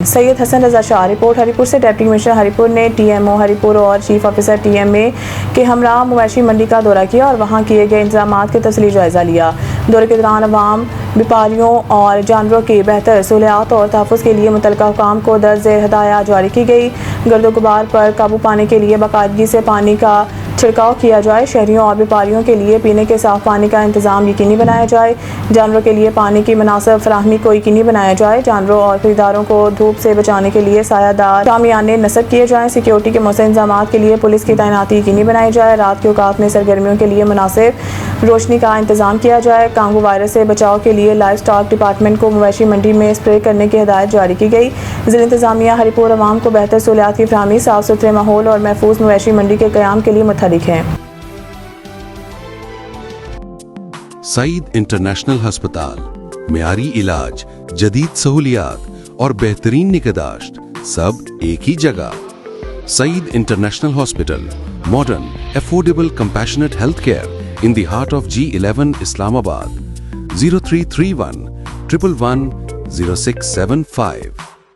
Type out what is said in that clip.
Syed Hasan Raza Shah. Report Haripur से। Deputy commissioner Haripur ने टीएमओ हरिपुर और चीफ ऑफिसर टीएमए के हमरा मवेशी मंडी का दौरा किया और वहां किए गए इंतजामात के तफसीली जायजा लिया। दौरे के दौरान अवाम, व्यापारियों और जानवरों की बेहतर सहूलियात और तहफ़्फ़ुज़ के लिए मुतल्लिका हुकाम को दर्ज हदायत जारी की गई। गर्द गुबार पर काबू पाने के लिए बाकायदगी से पानी का छिड़काव किया जाए। शहरियों और व्यापारियों के लिए पीने के साफ पानी का इंतजाम यकीनी बनाया जाए। जानवरों के लिए पानी की मुनासिब फराहमी को यकीनी बनाया जाए। जानवरों और खरीदारों को धूप से बचाने के लिए सायादार शामियाने नस्ब किए जाएँ। सिक्योरिटी के मौसम इंतजाम के लिए पुलिस की तैनाती यकीनी बनाई जाए। रात के औकात में सरगर्मियों के लिए मुनासिब रोशनी का इंतजाम किया जाए। कांगू वायरस से बचाव के लिए लाइव स्टॉक डिपार्टमेंट को मवेशी मंडी में स्प्रे करने की हिदायत जारी की गई। ज़िला इंतजामिया हरिपुर अवाम को बेहतर सहूलियात की फराहमी, साफ सुथरे माहौल और महफूज मवेशी मंडी के क़याम के लिए मुतहरिक है। सईद इंटरनेशनल हस्पताल, मियारी इलाज, जदीद सहूलियात और बेहतरीन निगहदाश्त सब एक ही जगह। Saeed international hospital, modern, affordable, compassionate health care in the heart of G11 Islamabad. 0331 111 0675